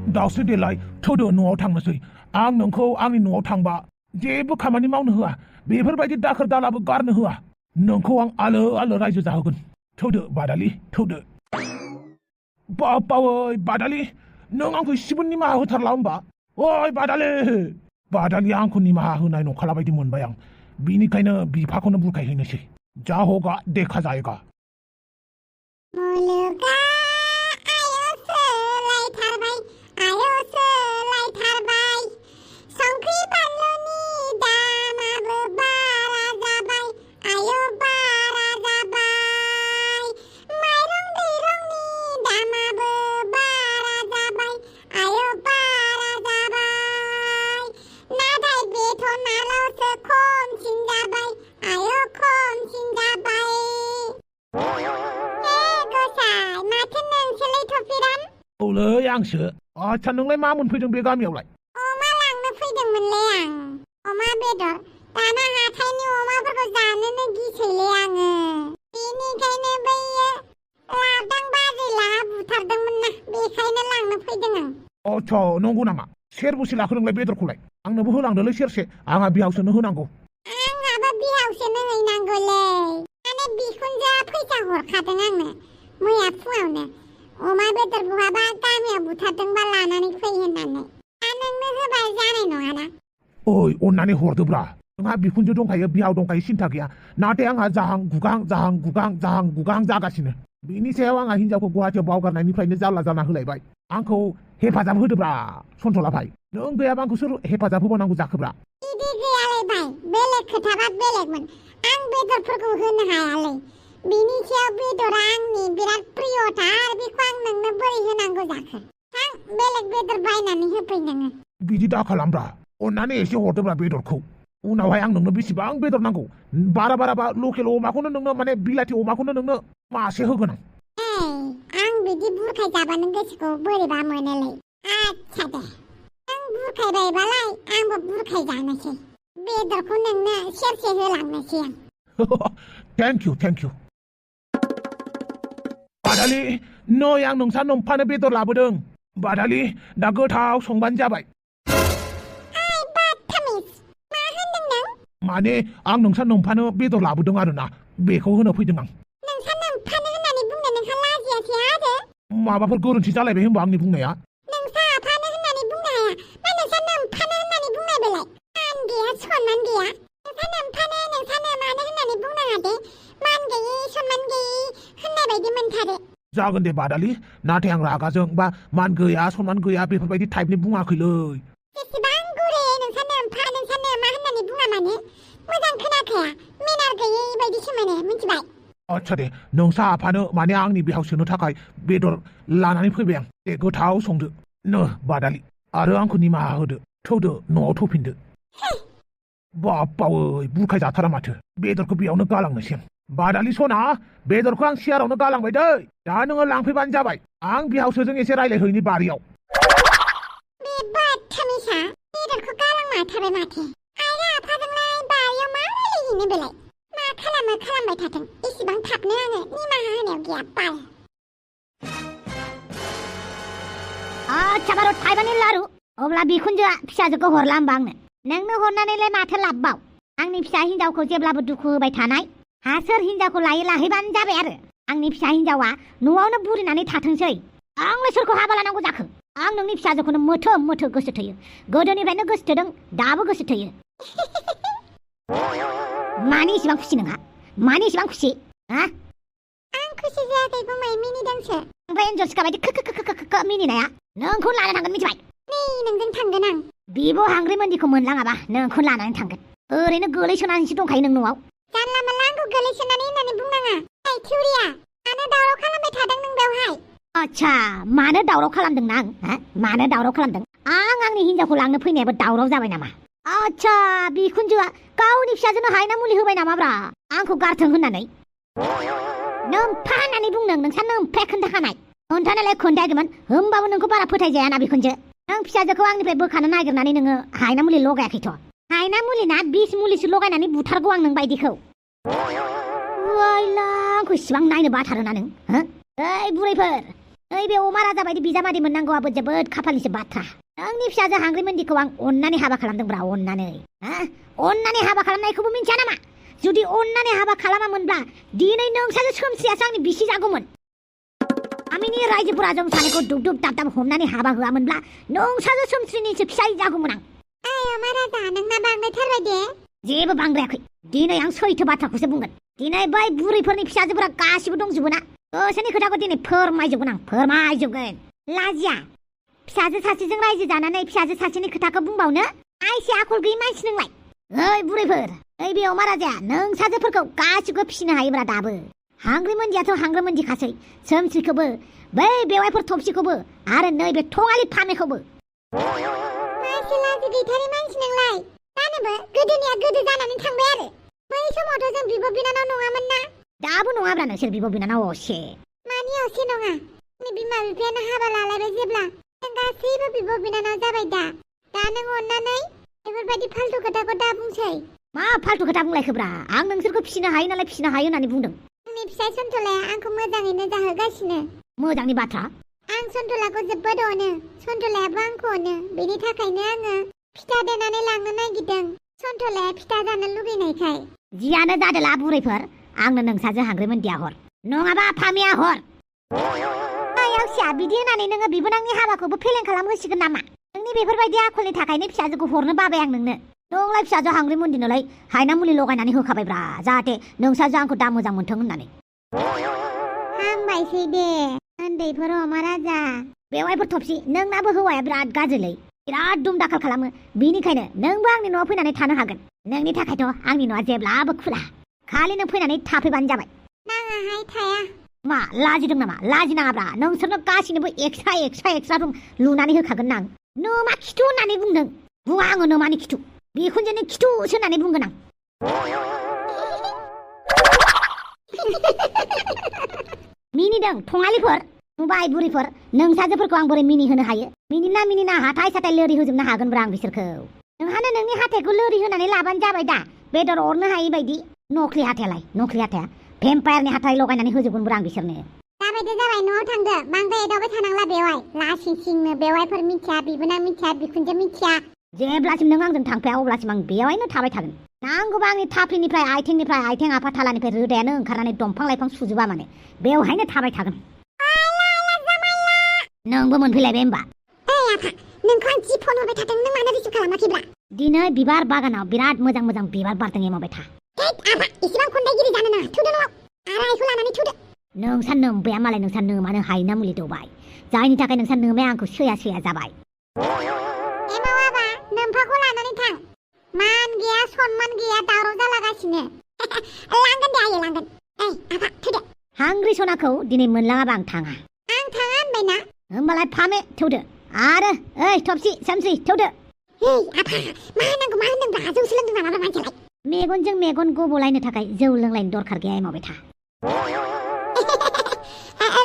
दावस्रि देलाय थौदो न'आव थांनोसै आं नोंखौ आंनि न'आव थांबा जेबो खामानि मावनो होआ बेफोरबायदि दाखोर दालाबो गारनो होआ नोंखौ आं आलो आलो रायजो जाहोगोन थौदो बादालि थौदो बावै बादालि नों आंखौ इसेबो निमाहा होथारला होमबा ओइ बादालिया आंखौ निमाहा होनाय नंखाला बायदि मोनबाय आं बिनिखायनो बिफाखौनो बुरखायहैनोसै जा होगा देखा जायगा औलै आंसो आच्छा नोंलाय मा मोनफैदों बे गामियावलाय अमा लांनो फैदोंमोनलै आं अमा बेदर दाना हाथायनि अमाफोरखौ जानोनो गिसैलै आङो बेनिखायनो बैयो लाबदां बाजैला बुथारदोंमोन ना बेखायनो लांनो फैदों आं आच्छा नंगौ नामा सेरबेसे लाखो नोंलाय बेदरखौलाय आंनोबो होलांदोलै सेरसे आंहा बिहावसोनो होनांगौ आंहाबो बिहावसोनो हैनांगौलै माने बिखुनजोआ फैसा हरखादों आंनो मैया फुङावनो अमा बेदर बहाबा गामियाव बुथारदोंबा लानानै फै होननानै नोंनो होबाय जानाय नङाना ओइ अननानै हरदोब्रा नोंहा बिखुनजो दंखायो बिहाव दंखायो सिन्था गैया नाथाय आंहा जाहां गुगां जागासिनो बिनि सायाव आंहा हिनजावखौ गुवाहाटियाव बावगारनायनिफ्रायनो जारला जाना होलायबाय आंखौ हेफाजाब होदोब्रा सन्थला भाइ नों गैयाबा आंखौ सोर हेफाजाब होबावनांगौ जाखोब्रा बिदि गैयालै भाइ बेलेग खोथाबा बेलेगमोन आं बेदरफोरखौ होनो हायालै बिनि सायाव बेदरा आंनि बिराद प्रियथार बेखौ आं नोंनो बोरै होनांगौ जाखो थां बेलेग बेदर बायनानै होफै नोङो बिदि दा खालामब्रा अननानै एसे हरदोब्रा बेदरखौ उनावहाय आं नोंनो बेसेबां बेदर नांगौ बाराबा लकेल अमाखौनो नोंनो माने बिलाथि अमाखौनो नोंनो मासे होगोन आं बिदि बुरखाय जाबानो गोसोखौ बोरैबा मोनोलै आच्छा दे नों बुरखायबायबालाय आंबो बुरखाय जानोसै बेदरखौ नोंनो सेरसे होलांनोसै आं थेंक इउ बादालि नै आं नोंसा नोमफानो बेदर लाबोदों बादालि दा गोथाव संबानो जाबाय माने आं नोंसा नोमफानो बेदर लाबोदों आरोना बेखौ होनो फैदों आं नोंसा नोमफानो होननानै बुंनो नोंहा लाजियासै आरो माबाफोर गोरोन्थि जालायबाय होनबा आंनि बुंनाया नोंसा आफानो होननानै बुंनो हाया मा नोंसा नोमफानो होननानै बुंनाय बेलाय मान गैया सनमान गैया नोंसा नोमफानो नोंसा नोमानो होननानै बुंनाङा दे मान गैयि सनमान गैयि होननाय बायदि मोनथारो जागोन दे बादालि नाथाय आं रागाजों बा मान गैया सनमान गैया बेफोरबायदि टाइपनि बुङाखैलै बेसेबां गुरै नोंसा नोमफा नोंसा नोमा होननानै बुङा माने मोजां खोनाखाया मेनार गैयै बायदिसो मोनो मिथिबाय आच्छा दे नोंसा आफानो माने आंनि बिहाव सोनो थाखाय बेदर लानानै फैबाय आं दे गोथाव संदो नो बादालि आरो आंखौ निमाहा होदो थौदो न'आव थौफिनदो बावै बुरखाय जाथारा माथो बेदरखौ बेयावनो गालांनोसै बादालि सना बेदरखौ आं सियारावनो गालांबाय दै दा नोङो लांफैबानो जाबाय आं बिहावसोजों एसे रायलायहैनि बारियाव बे बादथामिसा बेदरखौ गालांमारथारबाय माथो आरो आफाजोंलाय बारियाव मा रायलायहैनो बेलाय मा खालामो खालामबाय थाथों इसिबां थाबनो आङो निमाहा होनायाव गैया बाल आच्छा बार' थाइबानि लारु अब्ला बिखुनजोआ फिसाजोखौ हरला होमबा आंनो नोंनो हरनानैलाय माथो लाबबाव आंनि फिसा हिनजावखौ जेब्लाबो दुखु होबाय थानाय हा सोर हिनजावखौ लायो लाहैबानो जाबाय आरो आंनि फिसा हिनजावा न'आवनो बुरिनानै थाथोंसै आंलाय सोरखौ हाबा लानांगौ जाखो आं नोंनि फिसाजोखौनो मोथो गोसो थोयो गोदोनिफ्रायनो गोसो थोदों दाबो गोसो थोयो मानि इसिबां खुसि नोंहा मानि इसिबां खुसि हा आं खुसि जायाखै गुमै मिनिदोंसो ओमफ्राय एन्जर सिखा बायदि खो मिनिनाया नोंखौ लाना थांगोन मिथिबाय नै नोंजों थांगोन आं बिब' हांग्रि मोन्दिखौ मोनलाङाबा नोंखौ लानानै थांगोन ओरैनो गोलैसोनानैसो दंखायो नों न'आव जानला मानला आंखौ गोलैसोनानै होननानै बुंनाङा ओइ थिउरिया मानो दावराव खालामबाय थादों नों बेवहाय आच्छा मानो दावराव खालामदों ना आं मानो दावराव खालामदों आंनि हिनजावखौ लांनो फैनायाबो दावराव जाबाय नामा आच्छा बिखुनजोआ गावनि फिसाजोनो हायना मुलि होबाय नामाब्रा आंखौ गारथों होननानै नोमफा होननानै बुंदों नोंसा नोमफाया खोन्थाखानाय खोन्थानायलाय खोन्थायाखैमोन होमबाबो नोंखौ बारा फोथायजायाना बिखुनजो नों फिसाजोखौ आंनिफ्राय बोखानो नागिरनानै नोङो हायना मुलि लगायाखैथ' हायना मुलि ना बिस मुलिसो लगायनानै बुथारगौ आं नों बायदिखौ आंखौ इसिबां नायनो बाथारोना नों ओइ बुरैफोर ओइ बे अमा राजा बायदि बिजामादै मोननांगौआबो जोबोद खाफालनिसो बाथ्रा नोंनि फिसाजो हांग्रिमोनदिखौ आं अननानै हाबा खालामदोंब्रा अननानै हाबा खालामनायखौबो मिन्थिया नामा जुदि अननानै हाबा खालामामोनब्ला दिनै नोंसाजो सोमस्रियासो आंनि बिसि जागौमोन गामिनि रायजोफोरा जों सानैखौ दुब दुब दाब दाब हमनानै हाबा होआमोनब्ला नोंसाजो सोमस्रिनिसो फिसाय जागौमोन आं अमा राजा नोंना बांद्रायथारबाय दे जेबो बांद्रायाखै दिनै आं सैथो बाथ्राखौसो बुंगोन दिनै बै बुरैफोरनि फिसाजोफोरा गासिबो दंजोबो ना गोसोनि खोथाखौ दिनै फोरमायजोबगोन लाजिया फिसाजो सासेजों रायजो जानानै फिसाजो सासेनि खोथाखौ बुंबावनो आइसे आखल गैयै मानसि नोंलाय ओइ बुरैफोर ओइ बे अमा राजाया नोंसाजोफोरखौ गासिबो फिसिनो हायोब्रा दाबो हांग्रिमोनदियाथ' हांग्रिमोनदिखासै सोमस्रिखौबो बै बेवाइफोर थबसिखौबो आरो नैबे थङालि फामेखौबो मासे लाजि गैथारि मानसि नोंलाय जानोबो गोदोनिया गोदो जानानै थांबाय आरो बै समावथ' जों बिब' बिनानाव नङामोन ना दाबो नङाब्रा नोंसोर बिब' बिनानाव असे मानि असे नङा आंनि बिमा बिफायानो हाबा लालायबाय जेब्ला जों गासैबो बिब' बिनानाव जाबाय दा नों अननानै बेफोरबायदि फाल्थु खोथाखौ दा बुंसै मा फाल्थु खोथा बुंलायखोब्रा आं नोंसोरखौ फिसिनो हायो नालाय फिसिनो हायो होननानै बुंदों आंनि फिसाय सन्थलाया आंखौ मोजाङैनो जाहोगासिनो मोजांनि बाथ्रा आं सन्थलाखौ जोबोद अनो सन्थलायाबो आंखौ अनो बेनि थाखायनो आङो फिथा देनानै लांनो नागिरदों सन्थलाया फिथा जानो लुगैनायखाय जियानो जादोला बुरैफोर आंनो नोंसाजो हांग्रिमोनदिया हर नङाबा फामिया हर आवसिया बिदि होननानै नोङो बिबोनांनि हाबाखौबो फेलें खालामहोसिगोन नामा नोंनि बेफोरबायदि आखलनि थाखायनो फिसाजोखौ हरनो बाबाय आं नोंनो नोंलाय फिसाजो हांग्रिमोनदिनोलाय हायना मुलि लगायनानै होखाबायब्रा जाहाथे नोंसाजो आंखौ दा मोजां मोनथों होननानै हामबायसै दे उन्दैफोर अमा राजा बेवाइफोर थबसि नोंनाबो हौवाया बिराद गाज्रिलै बिराद दुम दाखाल खालामो बिनिखायनो नोंबो आंनि न'आव फैनानै थानो हागोन नोंनि थाखायथ' आंनि न'आ जेब्लाबो खुला खालि नों फैनानै थाफैबानो जाबाय नाङाहाय थाया मा लाजिदों नामा लाजिनाङाब्रा नोंसोरनो गासिनोबो एक्सट्रा रुम लुनानै होखागोन आं नोमा खिथु होननानै बुंदों बुङा आङो नोमानि खिथु बिखुनजोनि खिथुसो होननानै बुंगोन आं मिनिदों थङालिफोर नुबाय बुरैफोर नोंसाजोफोरखौ आं बोरै मिनिहोनो हायो मिनिना हाथाय साथाय लोरि होजोबनो हागोनब्रा आं बिसोरखौ नोंहानो नोंनि हाथायखौ लोरि होनानै लाबानो जाबाय दा बेदर अरनो हायि बायदि नख्लि हाथाया भेम्पायारनि हाथाय लगायनानै होजोबगोनब्रा आं बिसोरनो जाबाय न'आव थांदो बांद्राय एदावबाय थानांला बेवाय लासिं सिंनो बेवायफोर मिथिया बिबोनां मिथिया बिखुनजो मिथिया जेब्लासिम नों आंजों थांफाया अब्लासिम आं बेवायनो थाबाय थागोन नांगौबा आंनि थाफ्लिनिफ्राय आथिं आफाथालानिफ्राय रोदायानो ओंखारनानै दंफां लाइफां सुजोबा माने बेवहायनो थाबाय थागोन नोंबो मोनफैलायबाय होमबा नोंखौ आं जि फन हरबाय थादों नों मानो रिसिभ खालामाखैब्रा दिनै बिबार बागानाव बिराद मोजां बिबार बारदों एमावबाय था इसेबां खन्थाइगिरि जानो नाङा थुदो न'आव आरो आइखौ लानानै थुदो नोंसा नोमबाया मालाय नोंसा नोमानो हायना मुलि दौबाय जायनि थाखाय नोंसा नोमाया आंखौ सैया जाबाय एमावाबा नोमफाखौ लानानै थां मान गैया सनमान गैया दावराव जालागासिनो लांगोन दे आयै लांगोन आफा थुदो हांग्रि सनाखौ दिनै मोनलाङाबा आं थाङा होनबायना होमबालाय फामे थौदो आरो ओइ थबसि सोमस्रि थौदो आफा मा होनदोंब्रा जौ सोलोंदों नामा मानसियालाय मेगनजों मेगन गबलायनो थाखाय जौ लोंलायनो दरखार गैया एमावबाय था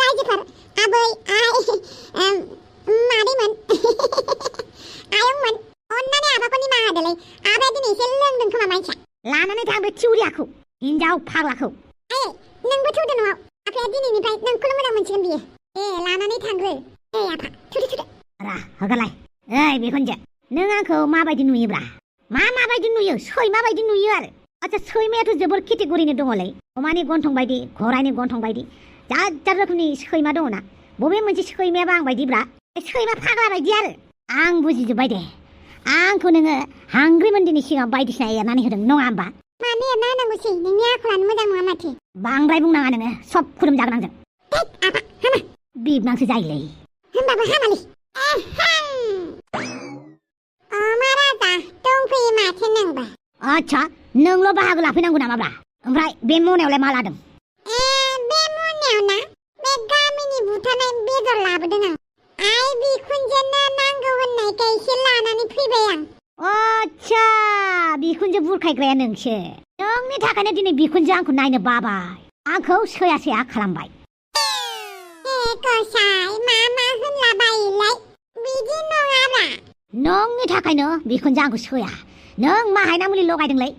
रायजोफोर आबै आइ मादैमोन आयंमोन अननानै आफाखौ निमाहा होदोलै आबाया दिनै एसे लोंदों खोमा मानसिया लानानै थां बे थिउरियाखौ हिनजाव फाग्लाखौ नोंबो थौदो न'आव आफाया दिनैनिफ्राय नोंखौल' मोजां मोनसिगोन बियो लानानै थांग्रो आफा थुदो रा होगालाय ओइ बिखुनजो नों आंखौ माबायदि नुयोब्रा माबायदि नुयो सैमा बायदि नुयो आरो आच्छा सैमायाथ' जोबोर केटेगरिनि दङलै अमानि गन्थं बायदि घराइनि गन्थं बायदि जात रोखोमनि सैमा दङना बबे मोनसे सैमायाबा आं बायदिब्रा सैमा फाग्ला बायदि आरो आं बुजिजोब्बाय दे आंखौ नोङो हांग्रिमोनदिनि सिगाङाव बायदिसिना एरनानै होदों नङा होमबा मानो एरना होनांगौसै नोंनि आखलानो मोजां नङा माथो बांद्राय बुंनाङा नोङो सब खुरुम जागोन आंजों आफा हामा बिबनांसो जायोलै होमबाबो हामालै अमा राजा दंफैयो माथो नोंबो आच्छा नोंल' बाहागो लाफैनांगौ नामाब्रा ओमफ्राय बे मनायावलाय मा लादों बे मनायाव ना बे गामिनि बुथारनाय बेदर लाबोदों आं आइ बिखुनजोनो नांगौ होननायखाय एसे लानानै फैबाय आं आच्छा बिखुनजो बुरखायग्राया नोंसो नोंनि थाखायनो दिनै बिखुनजो आंखौ नायनो बाबाय आंखौ सैया खालामबाय कसाय मा होनलाबायोलाय बिदि नङाब्रा नोंनि थाखायनो बिखुनजो आंखौ सैया नों मा हायना मुलि लगायदोंलै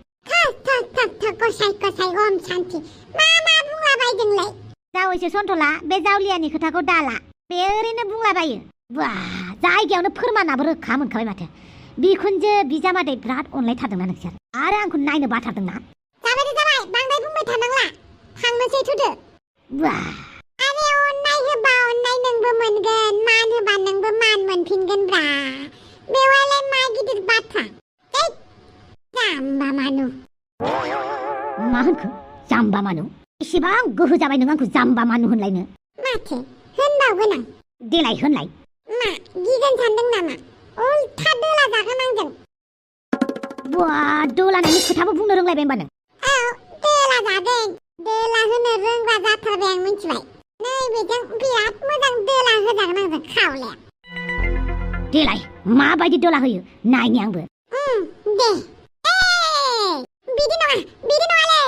कसाय ओम शान्ति मा बुंलाबायदोंलै जावैसो सन्थला बे जावलियानि खोथाखौ दाला बे ओरैनो बुंलाबायो बा जायगायावनो फोरमानाबो रोखा मोनखाबाय माथो बिखुनजो बिजामादै बिराद अनलायथारदोंना नोंसोर आरो आंखौ नायनो बाथारदोंना जाबाय बांद्राय बुंबाय थानांला थांनोसै थुदो बा आरे अननाय होबा अननाय नोंबो मोनगोन मान होबा नोंबो मान मोनफिनगोन ब्रा बेवहायलाय मा गिदिर बाथ्रा जाम्बा मानु मा होनखो जाम्बा मानु एसेबां गोहो जाबाय नों आंखौ जाम्बा मानु होनलायनो माथो होनबावगोन आं देलाय होनलाय मा गिगोन सानदों नामा उल्था दोला जागोन आंजों बा दोलानायनि खोथाबो बुंनो रोंलायबाय होनबा नों औ दोला जादों दोला होनो रोंग्रा जाथारबाय आं मिथिबाय नैबेजों बिराद मोजां दोला होजागोन आंजों खावलाया देलाय माबायदि दोला होयो नायनि आंबो दे बिदि नङालै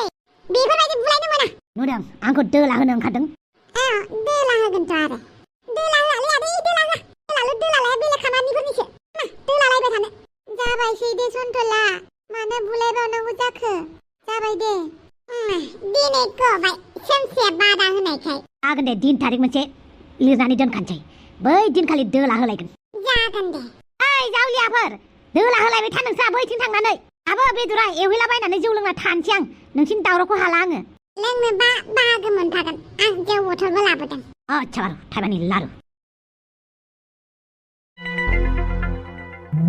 बेफोरबायदि बुलायनो मोना नुदों आंखौ दोला होनो ओंखारदों औ दोला होगोनथ' आरो दोला होआलै आदै दोला होआ दोलालाया बेलेग खामानिफोरनिसो मा दोलालायबाय थानो जाबायसै दे सन्थला मानो बुलायबावनांगौ जाखो जाबाय दे दिनै गबाय सेमसे बादा होनायखाय जागोन दे दिन थारिख मोनसे लिरनानै दोनखानोसै बै दिनखालि दोला होलायगोन जागोन दे ओइ जावलियाफोर दोला होलायबाय था नोंसा बैथिं थांनानै आबो बेदरा एवहैलाबायनानै जौ लोंना थानोसै आं नोंसिनि दावरावखौ हाला आङो लोंनोबा बाहागो मोनफागोन आं जौ बथलबो लाबोदों आच्छा बारु थाइबानि लारु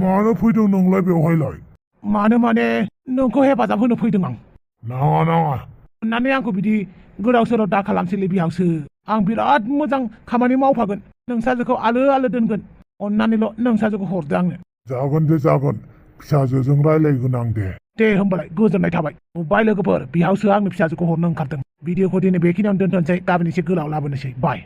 मानो फैदों नोंलाय बेवहायलाय मानो माने नोंखौ हेफाजाब होनो फैदों आं नाङा अन्नानै आंखौ बिदि गोदाव सोराव दा खालामसैलै बिहावसो आं बिराद मोजां खामानि मावफागोन नोंसाजोखौ आलो दोनगोन अन्नानैल' नोंसाजोखौ हरदो आंनो जागोन फिसाजोजों रायलायगोन आं दे होमबालाय गोजोननाय थाबाय बाय लोगोफोर बिहावसो आंनो फिसाजोखौ हरनो ओंखारदों भिडिअखौ दिनै बेखिनियावनो दोनथ'नोसै गाबोन एसे गोलाव लाबोनोसै बाय